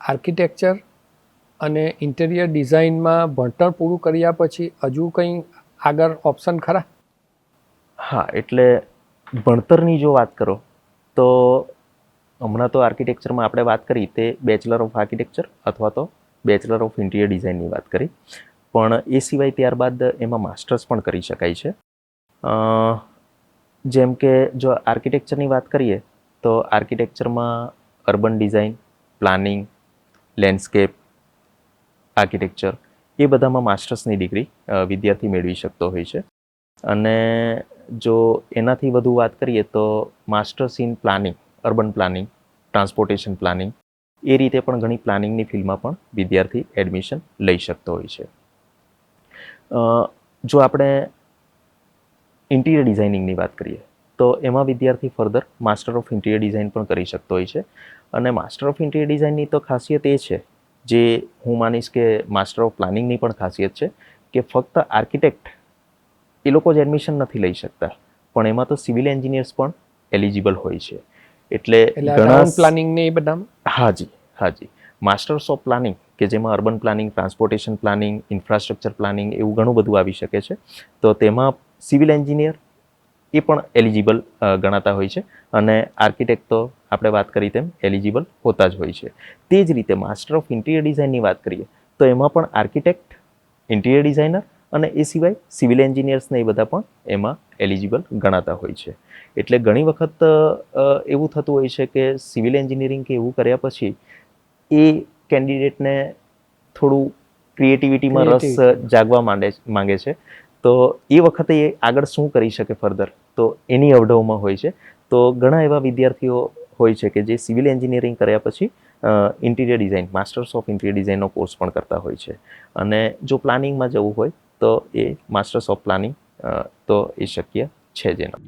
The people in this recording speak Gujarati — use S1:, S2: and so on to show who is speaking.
S1: આર્કિટેક્ચર અને ઇન્ટિરિયર ડિઝાઇનમાં ભણતર પૂરું કર્યા પછી હજુ કંઈ આગળ ઓપ્શન ખરા?
S2: હા, એટલે ભણતરની જો વાત કરો તો હમણાં તો આર્કિટેક્ચરમાં આપણે વાત કરી તે બેચલર ઓફ આર્કિટેક્ચર અથવા તો બેચલર ઓફ ઇન્ટિરિયર ડિઝાઇનની વાત કરી, પણ એ સિવાય ત્યારબાદ એમાં માસ્ટર્સ પણ કરી શકાય છે. જેમ કે જો આર્કિટેક્ચરની વાત કરીએ તો આર્કિટેક્ચરમાં urban design, planning, landscape architecture એ બધામાં માસ્ટર્સની ડિગ્રી વિદ્યાર્થી મેળવી શકતો હોય છે. અને જો એનાથી વધુ વાત કરીએ તો masters in planning, urban planning, transportation planning એ રીતે પણ ઘણી પ્લાનિંગની ફિલ્ડમાં પણ વિદ્યાર્થી એડમિશન લઈ શકતો હોય છે. જો આપણે ઇન્ટિરિયર ડિઝાઇનિંગની વાત કરીએ તો એમાં વિદ્યાર્થી further master of interior design પણ કરી શકતો હોય છે. અને માસ્ટર ઓફ ઇન્ટિરિયર ડિઝાઇનની તો ખાસિયત એ છે, જે હું માનીશ કે માસ્ટર ઓફ પ્લાનિંગની પણ ખાસિયત છે, કે ફક્ત આર્કિટેક્ટ એ લોકો જ એડમિશન નથી લઈ શકતા, પણ એમાં તો સિવિલ એન્જિનિયર્સ પણ એલિજિબલ હોય છે. એટલે
S1: ઘણા પ્લાનિંગ ને એ બધા.
S2: હાજી માસ્ટર્સ ઓફ પ્લાનિંગ કે જેમાં urban planning, transportation planning, infrastructure planning એવું ઘણું બધું આવી શકે છે. તો તેમાં સિવિલ એન્જિનિયર એ પણ એલિજિબલ ગણાતા હોય છે, અને આર્કિટેક્ટ તો આપણે વાત કરી તેમ એલિજિબલ હોતા જ હોય છે. તે જ રીતે માસ્ટર ઓફ ઇન્ટિરિયર ડિઝાઇનની વાત કરીએ તો એમાં પણ આર્કિટેક્ટ, ઇન્ટિરિયર ડિઝાઇનર અને એ સિવાય સિવિલ એન્જિનિયર્સને એ બધા પણ એમાં એલિજિબલ ગણાતા હોય છે. એટલે ઘણી વખત એવું થતું હોય છે કે સિવિલ એન્જિનિયરિંગ કે એવું કર્યા પછી એ કેન્ડિડેટને થોડું ક્રિએટિવિટીમાં રસ જાગવા માંગે છે. તો એ વખતે એ આગળ શું કરી શકે ફર્ધર, તો એની અવઢવમાં હોય છે. તો ઘણા એવા વિદ્યાર્થીઓ હોય છે કે જે સિવિલ એન્જિનિયરિંગ કર્યા પછી interior design, masters of interior ડિઝાઇનનો કોર્સ પણ કરતા હોય છે. અને જો પ્લાનિંગમાં જવું હોય તો એ માસ્ટર્સ ઓફ પ્લાનિંગ તો એ શક્ય છે જ એના.